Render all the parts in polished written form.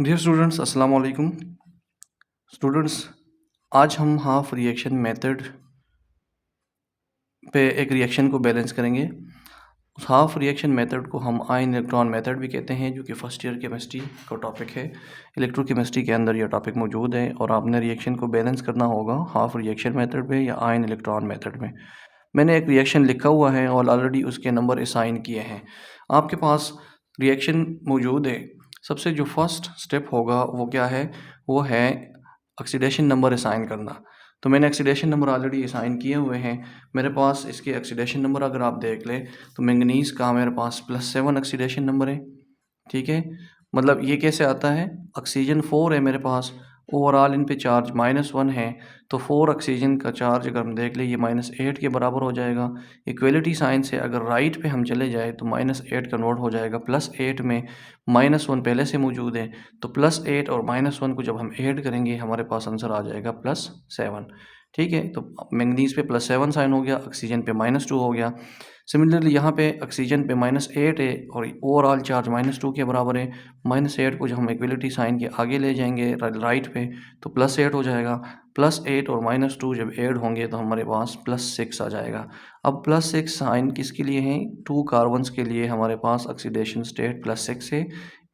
Dear students, अस्सलाम वालेकुम। Students, आज हम हाफ रिएक्शन मेथड पे एक रिएक्शन को बैलेंस करेंगे। उस हाफ रिएक्शन मेथड को हम आयन इलेक्ट्रॉन मेथड भी कहते हैं, जो कि फर्स्ट ईयर केमिस्ट्री का टॉपिक है। इलेक्ट्रोकेमिस्ट्री के अंदर यह टॉपिक मौजूद है और आपने रिएक्शन को बैलेंस करना होगा हाफ रिएक्शन मेथड में या आयन इलेक्ट्रॉन मेथड में। मैंने एक रिएक्शन लिखा हुआ है और ऑलरेडी उसके नंबर असाइन किए हैं। आपके पास रिएक्शन मौजूद है। सबसे जो फर्स्ट स्टेप होगा वो क्या है? वो है ऑक्सीडेशन नंबर असाइन करना। तो मैंने ऑक्सीडेशन नंबर ऑलरेडी असाइन किए हुए हैं। मेरे पास इसके ऑक्सीडेशन नंबर अगर आप देख लें तो मैंगनीज़ का मेरे पास +7 ऑक्सीडेशन नंबर है। ठीक है, मतलब ये कैसे आता है? ऑक्सीजन 4 है मेरे पास, ओवरऑल इन पे चार्ज -1 है, तो 4 ऑक्सीजन का चार्ज अगर हम देख लें ये -8 के बराबर हो जाएगा। इक्वलिटी साइन से अगर राइट पे हम चले जाए तो -8 कन्वर्ट हो जाएगा +8 में। -1 पहले से मौजूद है, तो +8 और -1 को जब हम ऐड करेंगे हमारे पास आंसर आ जाएगा +7। ठीक है, तो मैंगनीज़ पे +7 साइन हो गया, ऑक्सीजन पे -2 हो गया। सिमिलरली यहाँ पे ऑक्सीजन पे -8 है और ओवरऑल चार्ज -2 के बराबर है। -8 को जब हम इक्वलिटी साइन के आगे ले जाएंगे राइट पे तो +8 हो जाएगा। +8 और -2 जब ऐड होंगे तो हमारे पास +6 आ जाएगा। अब +6 साइन किसके लिए है? 2 कार्बन्स के लिए हमारे पास ऑक्सीडेशन स्टेट +6 है,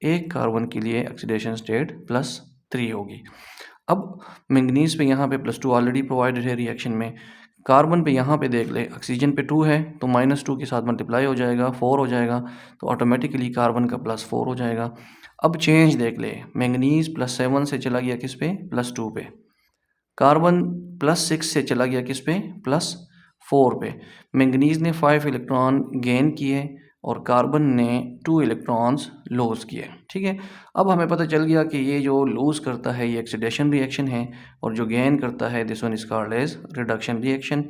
एक कार्बन के लिए ऑक्सीडेशन स्टेट +3 होगी। अब मैंगनीज़ पे यहाँ पे +2 ऑलरेडी प्रोवाइडेड है रिएक्शन में। कार्बन पे यहाँ पे देख ले, ऑक्सीजन पे 2 है तो -2 के साथ मल्टीप्लाई हो जाएगा, 4 हो जाएगा, तो ऑटोमेटिकली कार्बन का +4 हो जाएगा। अब चेंज देख ले, मैंगनीज़ +7 से चला गया किस पे? +2 पे। कार्बन +6 से चला गया किस पे? +4 पे। मैंगनीज़ ने 5 इलेक्ट्रॉन गेन किए और कार्बन ने 2 इलेक्ट्रॉन्स लूज़ किए। ठीक है, अब हमें पता चल गया कि ये जो लूज़ करता है ये ऑक्सीडेशन रिएक्शन है और जो गेन करता है this one is called as reduction reaction.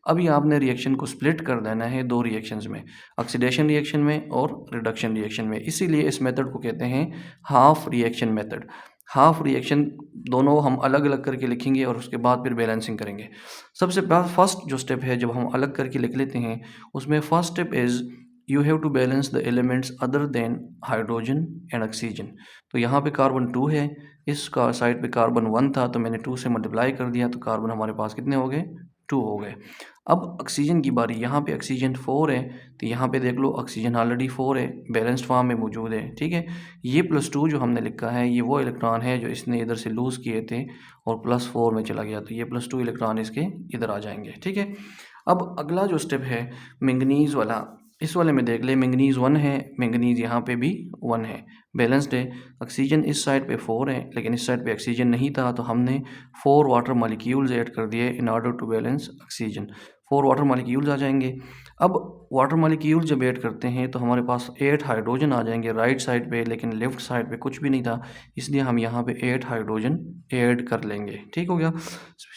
अभी आपने रिएक्शन को स्प्लिट कर देना है दो रिएक्शंस में, ऑक्सीडेशन रिएक्शन में और रिडक्शन रिएक्शन में। इसीलिए इस मेथड को कहते हैं half reaction method. Half reaction दोनों हम अलग अलग करके लिखेंगे और उसके बाद फिर बैलेंसिंग करेंगे। सबसे फर्स्ट जो स्टेप है जब हम अलग करके लिख लेते हैं, उसमें first step is you have to balance the elements other than hydrogen and oxygen. तो यहाँ पे कार्बन 2 है, इसका साइड पे कार्बन 1 था तो मैंने 2 से मल्टीप्लाई कर दिया तो कार्बन हमारे पास कितने हो गए? 2 हो गए। अब ऑक्सीजन की बारी, यहाँ पे ऑक्सीजन 4 है तो यहाँ पे देख लो ऑक्सीजन ऑलरेडी 4 है, बैलेंस्ड फॉर्म में मौजूद है। ठीक है, ये +2 जो हमने लिखा है ये वो इलेक्ट्रॉन है जो इसने इधर से लूज़ किए थे और +4 में चला गया, तो ये +2 इलेक्ट्रॉन इसके इधर आ जाएंगे। ठीक है, अब अगला जो स्टेप है मैंगनीज़ वाला, इस वाले में देख ले मैंगनीज़ 1 है, मैंगनीज़ यहाँ पे भी 1 है, बैलेंस्ड है। ऑक्सीजन इस साइड पे 4 है लेकिन इस साइड पे ऑक्सीजन नहीं था तो हमने 4 वाटर मॉलिक्यूल्स ऐड कर दिए in order to balance oxygen. 4 water molecules आ जाएंगे। अब वाटर मॉलिक्यूल जब ऐड करते हैं तो हमारे पास 8 हाइड्रोजन आ जाएंगे राइट साइड पे, लेकिन लेफ्ट साइड पे कुछ भी नहीं था, इसलिए हम यहाँ पे 8 हाइड्रोजन ऐड कर लेंगे। ठीक हो गया।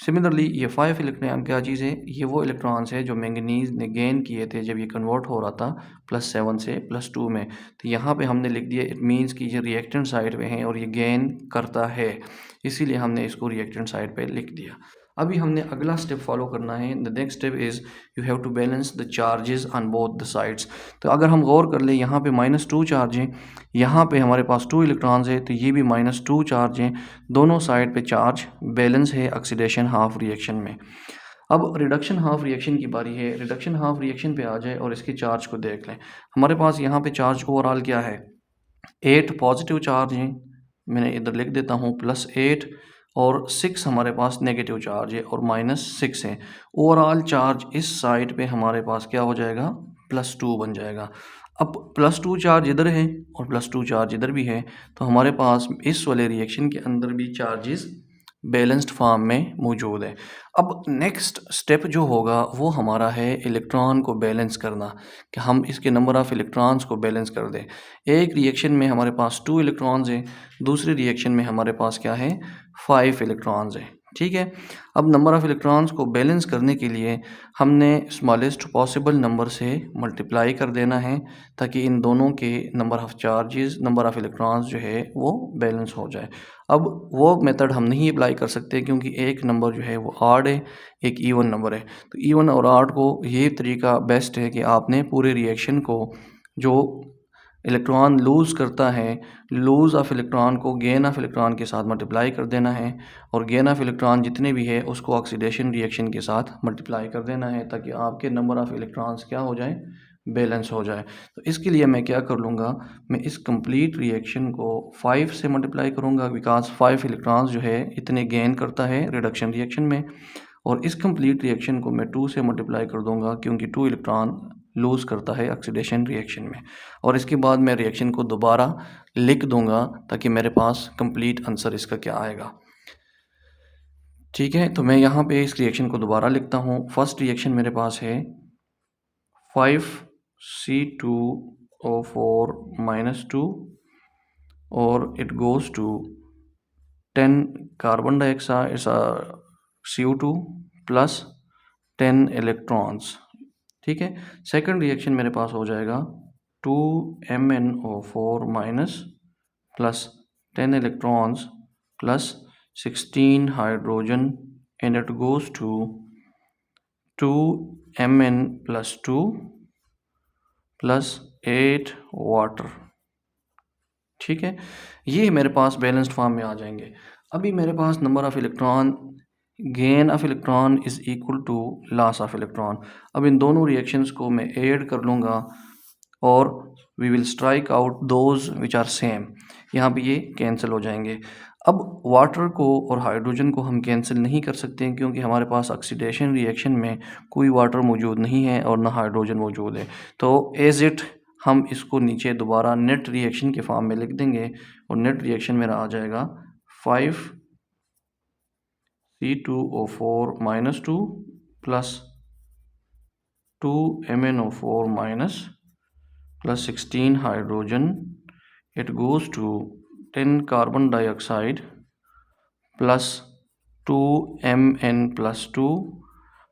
सिमिलरली ये 5 इलेक्ट्रॉन क्या चीज़ है? ये वो इलेक्ट्रॉन्स है जो मैंगनीज़ ने गेन किए थे जब ये कन्वर्ट हो रहा था +7 से +2 में, तो यहाँ पे हमने लिख दिया इट मीन्स कि ये रिएक्टेंट साइड पे है और ये गेन करता है, इसीलिए हमने इसको रिएक्टेंट साइड पे लिख दिया। अभी हमने अगला स्टेप फॉलो करना है। The next step is you have to balance the charges on both the sides. तो अगर हम गौर कर लें यहाँ पे -2 चार्ज है, यहाँ पे हमारे पास 2 इलेक्ट्रॉन्स है तो ये भी -2 चार्ज हैं, दोनों साइड पे चार्ज बैलेंस है ऑक्सीडेशन हाफ रिएक्शन में। अब रिडक्शन हाफ रिएक्शन की बारी है। रिडक्शन हाफ रिएक्शन पे आ जाए और इसके चार्ज को देख लें। हमारे पास यहाँ पे चार्ज ओवरऑल क्या है? 8 पॉजिटिव चार्ज हैं, मैंने इधर लिख देता हूँ +8, और 6 हमारे पास नेगेटिव चार्ज है और -6 है। ओवरऑल चार्ज इस साइड पे हमारे पास क्या हो जाएगा? +2 बन जाएगा। अब +2 चार्ज इधर है और +2 चार्ज इधर भी है, तो हमारे पास इस वाले रिएक्शन के अंदर भी चार्जेस बैलेंस्ड फॉर्म में मौजूद है। अब नेक्स्ट स्टेप जो होगा वो हमारा है इलेक्ट्रॉन को बैलेंस करना, कि हम इसके नंबर ऑफ़ इलेक्ट्रॉन्स को बैलेंस कर दें। एक रिएक्शन में हमारे पास 2 इलेक्ट्रॉन्स हैं, दूसरे रिएक्शन में हमारे पास क्या है? 5 इलेक्ट्रॉन्स हैं। ठीक है, अब नंबर ऑफ़ इलेक्ट्रॉन्स को बैलेंस करने के लिए हमने स्मॉलेस्ट पॉसिबल नंबर से मल्टीप्लाई कर देना है, ताकि इन दोनों के number of charges, number of electrons जो है वो बैलेंस हो जाए। अब वो मेथड हम नहीं अप्लाई कर सकते क्योंकि एक नंबर जो है वो ऑड है, एक इवन नंबर है। तो इवन और ऑड को ये तरीका बेस्ट है कि आपने पूरे रिएक्शन को जो इलेक्ट्रॉन लूज़ करता है, लूज़ ऑफ इलेक्ट्रॉन को गेन ऑफ इलेक्ट्रॉन के साथ मल्टीप्लाई कर देना है और गेन ऑफ इलेक्ट्रॉन जितने भी है उसको ऑक्सीडेशन रिएक्शन के साथ मल्टीप्लाई कर देना है ताकि आपके नंबर ऑफ़ इलेक्ट्रॉन्स क्या हो जाए, बैलेंस हो जाए। तो इसके लिए मैं क्या कर लूँगा, मैं इस कंप्लीट रिएक्शन को 5 से मल्टीप्लाई करूँगा बिकॉज 5 इलेक्ट्रॉन्स जो है इतने गेन करता है रिडक्शन रिएक्शन में, और इस कंप्लीट रिएक्शन को मैं 2 से मल्टीप्लाई कर दूँगा क्योंकि 2 इलेक्ट्रॉन लूज़ करता है ऑक्सीडेशन रिएक्शन में। और इसके बाद मैं रिएक्शन को दोबारा लिख दूँगा ताकि मेरे पास कंप्लीट आंसर इसका क्या आएगा। ठीक है, तो मैं यहाँ पे इस रिएक्शन को दोबारा लिखता हूँ। फर्स्ट रिएक्शन मेरे पास है 5C2O4 - 2 और it goes to 10 carbon dioxide CO2 plus 10 electrons. ठीक है, सेकंड रिएक्शन मेरे पास हो जाएगा 2MnO4- plus 10 electrons plus 16 hydrogen and it goes to 2Mn + 2 plus 8 water. ठीक है, ये मेरे पास बैलेंस्ड फॉर्म में आ जाएंगे। अभी मेरे पास number of electron, gain of electron is equal to loss of electron. अब इन दोनों रिएक्शंस को मैं ऐड कर लूँगा और we will strike out those which are same. यहाँ पे ये कैंसिल हो जाएंगे। अब वाटर को और हाइड्रोजन को हम कैंसिल नहीं कर सकते हैं क्योंकि हमारे पास ऑक्सीडेशन रिएक्शन में कोई वाटर मौजूद नहीं है और ना हाइड्रोजन मौजूद है। तो एज इट हम इसको नीचे दोबारा नेट रिएक्शन के फॉर्म में लिख देंगे और नेट रिएक्शन मेरा आ जाएगा 5C2O4 - 2 plus 2MnO4- plus 16 hydrogen, it goes to 10 carbon dioxide plus 2Mn + 2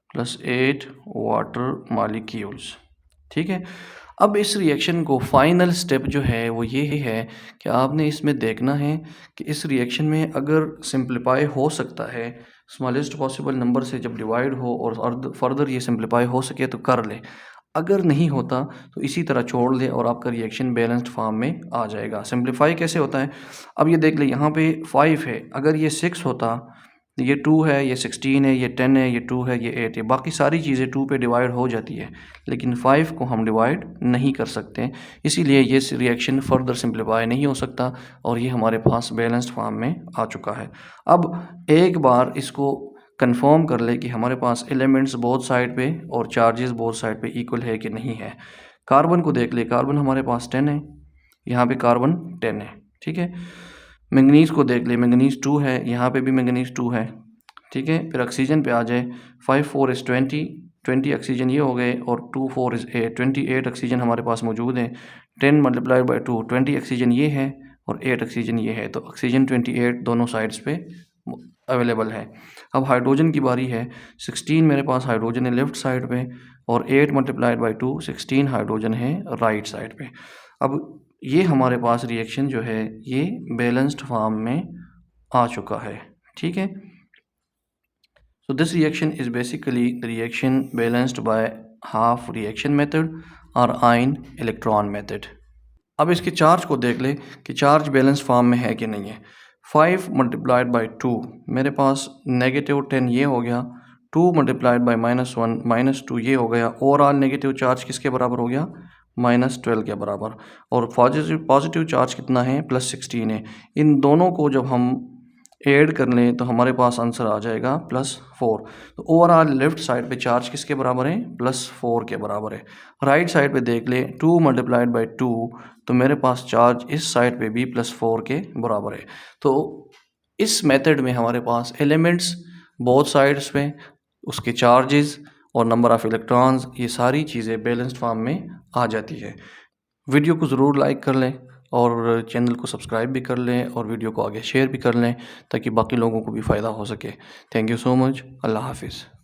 plus 8 water molecules. ठीक है, अब इस रिएक्शन को फाइनल स्टेप जो है वो ये है कि आपने इसमें देखना है कि इस रिएक्शन में अगर सिंप्लीफाई हो सकता है स्मॉलेस्ट पॉसिबल नंबर से जब डिवाइड हो और फर्दर ये सिंप्लीफाई हो सके तो कर ले, अगर नहीं होता तो इसी तरह छोड़ दे और आपका रिएक्शन बैलेंस्ड फॉर्म में आ जाएगा। सिंप्लीफाई कैसे होता है, अब ये देख ले, यहाँ पे 5 है, अगर ये 6 होता, ये 2 है, ये 16 है, ये 10 है, ये 2 है, ये 8 है, बाकी सारी चीज़ें 2 पे डिवाइड हो जाती है, लेकिन 5 को हम डिवाइड नहीं कर सकते, इसीलिए ये रिएक्शन फर्दर सिंप्लीफाई नहीं हो सकता और ये हमारे पास बैलेंस्ड फॉर्म में आ चुका है। अब एक बार इसको कंफर्म कर ले कि हमारे पास एलिमेंट्स बोथ साइड पे और चार्जेस बोथ साइड पे इक्वल है कि नहीं है। कार्बन को देख ले, कार्बन हमारे पास 10 है, यहाँ पे कार्बन 10 है। ठीक है, मैंगनीज़ को देख ले, मैंगनीज़ 2 है, यहाँ पे भी मैंगनीज़ 2 है। ठीक है, फिर ऑक्सीजन पे आ जाए, 5 4 = 20 ऑक्सीजन ये हो गए और 2 4 = 8, 28 ऑक्सीजन हमारे पास मौजूद है। 10 × 2 20 ऑक्सीजन ये है और 8 ऑक्सीजन ये है, तो ऑक्सीजन 28 दोनों साइड्स पे अवेलेबल है। अब हाइड्रोजन की बारी है, 16 मेरे पास हाइड्रोजन है लेफ़्ट साइड पे और 8 × 2 16 हाइड्रोजन है राइट साइड पे। अब ये हमारे पास रिएक्शन जो है ये बैलेंस्ड फॉर्म में आ चुका है। ठीक है, so this reaction is basically the reaction balanced by half reaction method और आयन इलेक्ट्रॉन मेथड। अब इसके चार्ज को देख ले कि चार्ज बैलेंस फॉर्म में है कि नहीं है। 5 × 2 मेरे पास -10 ये हो गया, 2 × -1 -2 ये हो गया, ओवरऑल नेगेटिव चार्ज किसके बराबर हो गया, -12 के बराबर, और पॉजिटिव चार्ज कितना है, +16 है। इन दोनों को जब हम ऐड कर लें तो हमारे पास आंसर आ जाएगा +4। तो ओवरऑल लेफ्ट साइड पे चार्ज किसके बराबर है, +4 के बराबर है। राइट साइड पे देख ले, 2 × 2 तो मेरे पास चार्ज इस साइड पे भी +4 के बराबर है। तो इस मेथड में हमारे पास एलिमेंट्स बोथ साइड्स पे, उसके चार्जेस और नंबर ऑफ़ इलेक्ट्रॉन्स, ये सारी चीज़ें बैलेंस्ड फॉर्म में आ जाती है। वीडियो को ज़रूर लाइक कर लें और चैनल को सब्सक्राइब भी कर लें और वीडियो को आगे शेयर भी कर लें ताकि बाकी लोगों को भी फ़ायदा हो सके। Thank you so much. अल्लाह हाफ़िज़।